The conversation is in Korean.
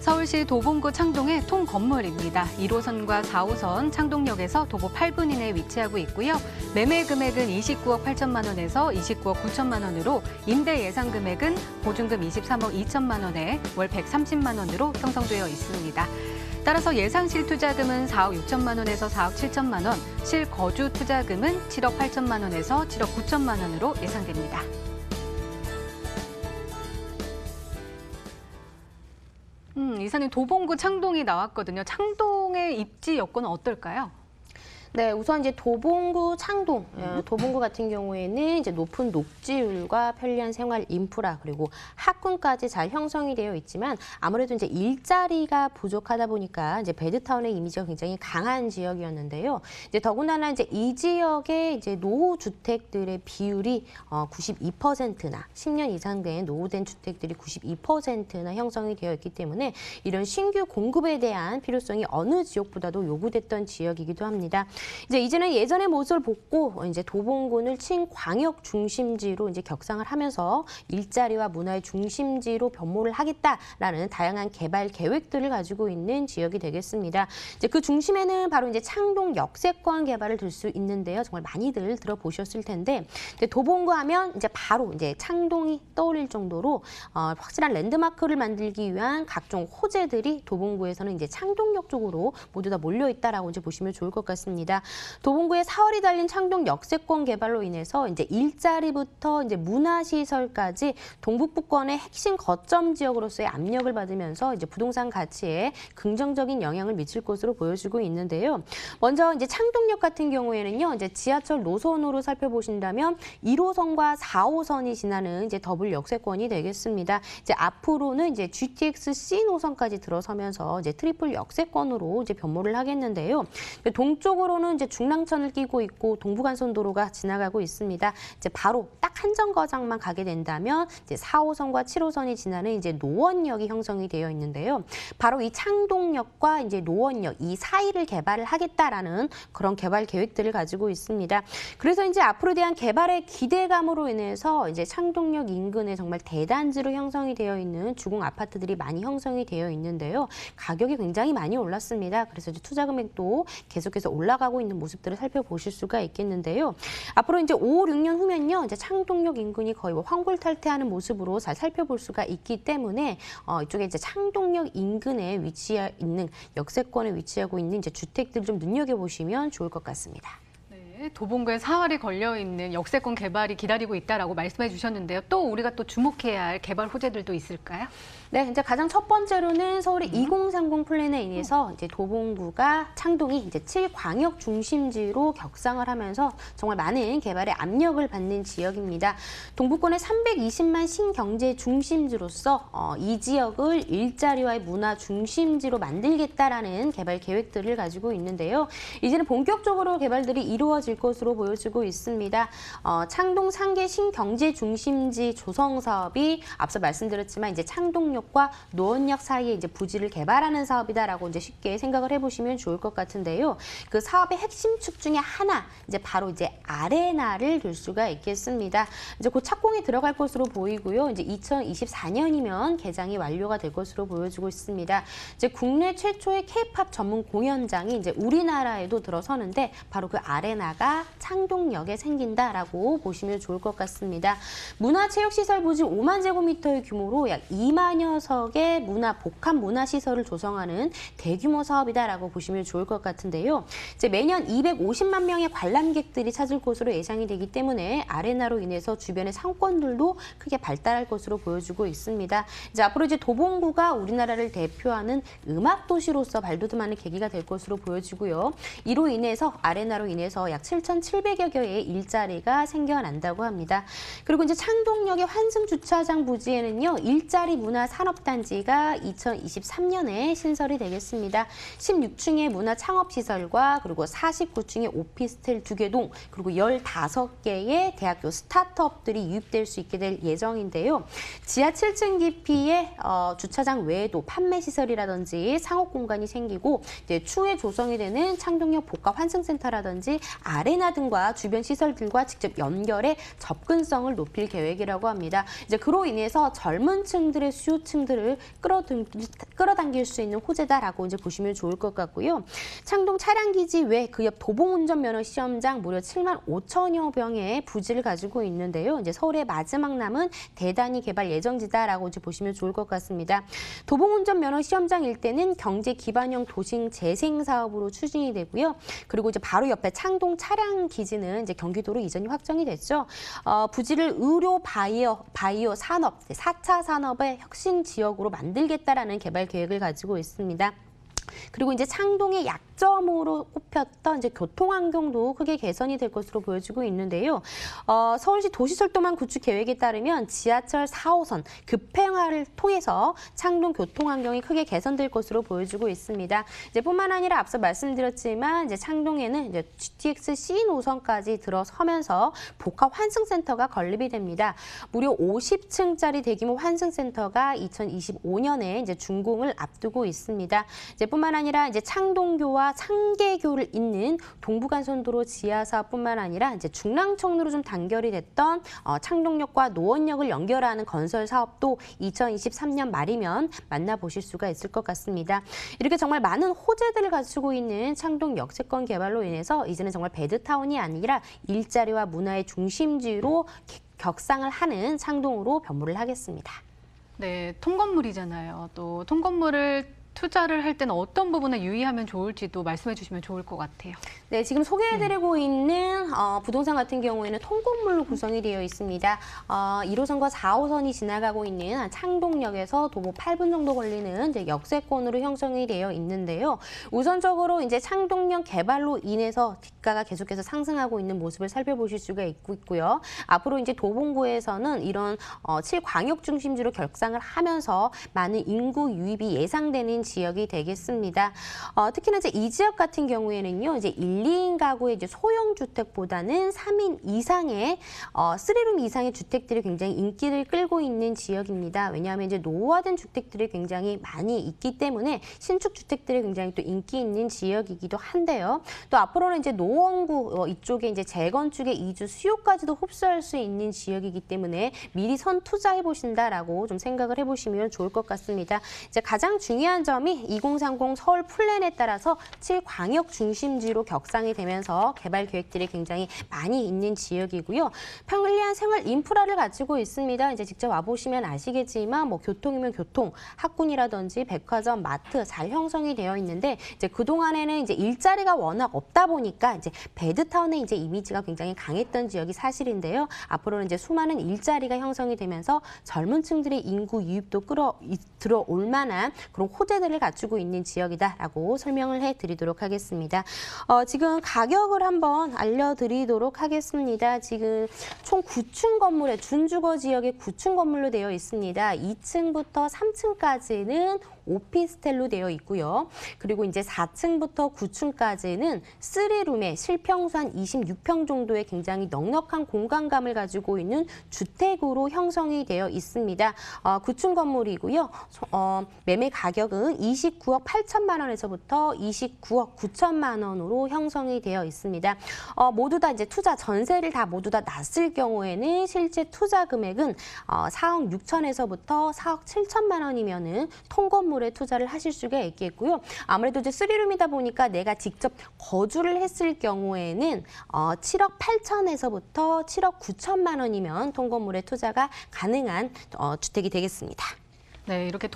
서울시 도봉구 창동의 통건물입니다. 1호선과 4호선 창동역에서 도보 8분 이내에 위치하고 있고요. 매매 금액은 29억 8천만 원에서 29억 9천만 원으로 임대 예상 금액은 보증금 23억 2천만 원에 월 130만 원으로 형성되어 있습니다. 따라서 예상 실투자금은 4억 6천만 원에서 4억 7천만 원, 실거주 투자금은 7억 8천만 원에서 7억 9천만 원으로 예상됩니다. 이사님, 도봉구 창동이 나왔거든요. 창동의 입지 여건은 어떨까요? 네, 우선 이제 도봉구 창동, 도봉구 같은 경우에는 이제 높은 녹지율과 편리한 생활 인프라 그리고 학군까지 잘 형성이 되어 있지만 아무래도 이제 일자리가 부족하다 보니까 이제 베드타운의 이미지가 굉장히 강한 지역이었는데요. 이제 더군다나 이제 이 지역의 이제 노후 주택들의 비율이 92%나 10년 이상 된 노후된 주택들이 92%나 형성이 되어 있기 때문에 이런 신규 공급에 대한 필요성이 어느 지역보다도 요구됐던 지역이기도 합니다. 이제는 예전의 모습을 복고 이제 도봉구를 친광역 중심지로 이제 격상을 하면서 일자리와 문화의 중심지로 변모를 하겠다라는 다양한 개발 계획들을 가지고 있는 지역이 되겠습니다. 이제 그 중심에는 바로 이제 창동 역세권 개발을 들 수 있는데요. 정말 많이들 들어보셨을 텐데 이제 도봉구 하면 이제 바로 이제 창동이 떠올릴 정도로 확실한 랜드마크를 만들기 위한 각종 호재들이 도봉구에서는 이제 창동역 쪽으로 모두 다 몰려 있다라고 이제 보시면 좋을 것 같습니다. 도봉구의 4월이 달린 창동 역세권 개발로 인해서 이제 일자리부터 이제 문화시설까지 동북부권의 핵심 거점 지역으로서의 압력을 받으면서 이제 부동산 가치에 긍정적인 영향을 미칠 것으로 보여지고 있는데요. 먼저 이제 창동역 같은 경우에는요, 이제 지하철 노선으로 살펴보신다면 1호선과 4호선이 지나는 이제 더블 역세권이 되겠습니다. 이제 앞으로는 이제 GTX C 노선까지 들어서면서 이제 트리플 역세권으로 이제 변모를 하겠는데요. 동쪽으로는 이제 중랑천을 끼고 있고 동부간선도로가 지나가고 있습니다. 이제 바로 딱 한 정거장만 가게 된다면 이제 4호선과 7호선이 지나는 이제 노원역이 형성이 되어 있는데요. 바로 이 창동역과 이제 노원역 이 사이를 개발을 하겠다라는 그런 개발 계획들을 가지고 있습니다. 그래서 이제 앞으로 대한 개발의 기대감으로 인해서 이제 창동역 인근에 정말 대단지로 형성이 되어 있는 주공 아파트들이 많이 형성이 되어 있는데요. 가격이 굉장히 많이 올랐습니다. 그래서 이제 투자 금액도 계속해서 올라가고 있는 모습들을 살펴보실 수가 있겠는데요. 앞으로 이제 5, 6년 후면요, 이제 창동역 인근이 거의 뭐 황골탈퇴하는 모습으로 잘 살펴볼 수가 있기 때문에 이쪽에 이제 창동역 인근에 위치해 있는 역세권에 위치하고 있는 이제 주택들 좀 눈여겨보시면 좋을 것 같습니다. 도봉구에 사활이 걸려있는 역세권 개발이 기다리고 있다라고 말씀해 주셨는데요. 또 우리가 또 주목해야 할 개발 호재들도 있을까요? 네, 이제 가장 첫 번째로는 서울의 2030 플랜에 의해서 이제 도봉구가 창동이 이제 7광역 중심지로 격상을 하면서 정말 많은 개발의 압력을 받는 지역입니다. 동부권의 320만 신경제 중심지로서 이 지역을 일자리와의 문화 중심지로 만들겠다라는 개발 계획들을 가지고 있는데요. 이제는 본격적으로 개발들이 이루어질 것으로 보여지고 있습니다. 창동 상계 신경제 중심지 조성 사업이 앞서 말씀드렸지만 이제 창동역과 노원역 사이에 이제 부지를 개발하는 사업이다라고 이제 쉽게 생각을 해보시면 좋을 것 같은데요. 그 사업의 핵심축 중에 하나 이제 바로 이제 아레나를 둘 수가 있겠습니다. 이제 곧 착공이 들어갈 것으로 보이고요. 이제 2024년이면 개장이 완료가 될 것으로 보여지고 있습니다. 이제 국내 최초의 K-팝 전문 공연장이 이제 우리나라에도 들어서는데 바로 그 아레나가 창동역에 생긴다라고 보시면 좋을 것 같습니다. 문화체육시설 부지 5만 제곱미터의 규모로 약 2만여 석의 복합 문화시설을 조성하는 대규모 사업이다라고 보시면 좋을 것 같은데요. 이제 매년 250만 명의 관람객들이 찾을 것으로 예상이 되기 때문에 아레나로 인해서 주변의 상권들도 크게 발달할 것으로 보여지고 있습니다. 이제 앞으로 이제 도봉구가 우리나라를 대표하는 음악 도시로서 발돋움하는 계기가 될 것으로 보여지고요. 이로 인해서 아레나로 인해서 약 7,700여 개의 일자리가 생겨난다고 합니다. 그리고 이제 창동역의 환승 주차장 부지에는요, 일자리 문화 산업단지가 2023년에 신설이 되겠습니다. 16층의 문화 창업시설과 그리고 49층의 오피스텔 2개 동 그리고 15개의 대학교 스타트업들이 유입될 수 있게 될 예정인데요. 지하 7층 깊이의 주차장 외에도 판매시설이라든지 상업 공간이 생기고 이제 추후에 조성이 되는 창동역 복합 환승센터라든지 아레나 등과 주변 시설들과 직접 연결해 접근성을 높일 계획이라고 합니다. 이제 그로 인해서 젊은 층들의 수요층 젊은층들을 끌어당길 수 있는 호재다라고 이제 보시면 좋을 것 같고요. 창동 차량기지 외 그 옆 도봉운전면허 시험장 무려 7만 5천여 병의 부지를 가지고 있는데요. 이제 서울의 마지막 남은 대단히 개발 예정지다라고 이제 보시면 좋을 것 같습니다. 도봉운전면허 시험장 일대는 경제 기반형 도심 재생 사업으로 추진이 되고요. 그리고 이제 바로 옆에 창동 차량기지는 이제 경기도로 이전이 확정이 됐죠. 부지를 의료 바이오 산업, 4차 산업의 혁신 지역으로 만들겠다라는 개발 계획을 가지고 있습니다. 그리고 이제 창동의 약점으로 꼽혔던 이제 교통 환경도 크게 개선이 될 것으로 보여지고 있는데요. 서울시 도시철도망 구축 계획에 따르면 지하철 4호선 급행화를 통해서 창동 교통 환경이 크게 개선될 것으로 보여지고 있습니다. 이제 뿐만 아니라 앞서 말씀드렸지만 이제 창동에는 이제 GTX C 노선까지 들어서면서 복합 환승센터가 건립이 됩니다. 무려 50층짜리 대규모 환승센터가 2025년에 이제 준공을 앞두고 있습니다. 이제 뿐만 아니라 이제 창동교와 상계교를 잇는 동부간선도로 지하 사업뿐만 아니라 이제 중랑천으로 좀 단결이 됐던 창동역과 노원역을 연결하는 건설 사업도 2023년 말이면 만나보실 수가 있을 것 같습니다. 이렇게 정말 많은 호재들을 가지고 있는 창동 역세권 개발로 인해서 이제는 정말 배드타운이 아니라 일자리와 문화의 중심지로 격상을 하는 창동으로 변모를 하겠습니다. 네, 통건물이잖아요. 또 통건물을 투자를 할 때는 어떤 부분에 유의하면 좋을지도 말씀해 주시면 좋을 것 같아요. 네, 지금 소개해드리고 있는 부동산 같은 경우에는 통건물로 구성이 되어 있습니다. 1호선과 4호선이 지나가고 있는 창동역에서 도보 8분 정도 걸리는 이제 역세권으로 형성이 되어 있는데요. 우선적으로 이제 창동역 개발로 인해서 뒷가가 계속해서 상승하고 있는 모습을 살펴보실 수가 있고요. 앞으로 이제 도봉구에서는 이런 7광역 중심지로 격상을 하면서 많은 인구 유입이 예상되는 지역이 되겠습니다. 특히나 이제 이 지역 같은 경우에는요, 이제 1, 2인 가구의 이제 소형 주택보다는 3인 이상의 3룸 이상의 주택들이 굉장히 인기를 끌고 있는 지역입니다. 왜냐하면 이제 노후화된 주택들이 굉장히 많이 있기 때문에 신축 주택들이 굉장히 또 인기 있는 지역이기도 한데요. 또 앞으로는 이제 노원구 이쪽에 이제 재건축의 이주 수요까지도 흡수할 수 있는 지역이기 때문에 미리 선 투자해 보신다라고 좀 생각을 해보시면 좋을 것 같습니다. 이제 가장 중요한 점이 2030 서울 플랜에 따라서 7광역 중심지로 격상이 되면서 개발 계획들이 굉장히 많이 있는 지역이고요. 편리한 생활 인프라를 가지고 있습니다. 이제 직접 와보시면 아시겠지만 뭐 교통이면 교통, 학군이라든지 백화점, 마트 잘 형성이 되어 있는데 이제 그동안에는 이제 일자리가 워낙 없다 보니까 이제 배드타운의 이제 이미지가 굉장히 강했던 지역이 사실인데요. 앞으로는 이제 수많은 일자리가 형성이 되면서 젊은 층들의 인구 유입도 들어올 만한 그런 호재들을 갖추고 있는 지역이다라고 설명을 해드리도록 하겠습니다. 지금 가격을 한번 알려드리도록 하겠습니다. 지금 총 9층 건물에 준주거 지역의 9층 건물로 되어 있습니다. 2층부터 3층까지는 오피스텔로 되어 있고요. 그리고 이제 4층부터 9층까지는 3룸에 실평수 한 26평 정도의 굉장히 넉넉한 공간감을 가지고 있는 주택으로 형성이 되어 있습니다. 9층 건물이고요. 매매 가격은 29억 8천만 원에서부터 29억 9천만 원으로 형성이 되어 있습니다. 모두 다 이제 투자 전세를 다 모두 다 놨을 경우에는 실제 투자 금액은 4억 6천에서부터 4억 7천만 원이면은 통건물에 투자를 하실 수가 있겠고요. 아무래도 이제 3룸이다 보니까 내가 직접 거주를 했을 경우에는 7억 8천에서부터 7억 9천만 원이면 통건물에 투자가 가능한 주택이 되겠습니다. 네, 이렇게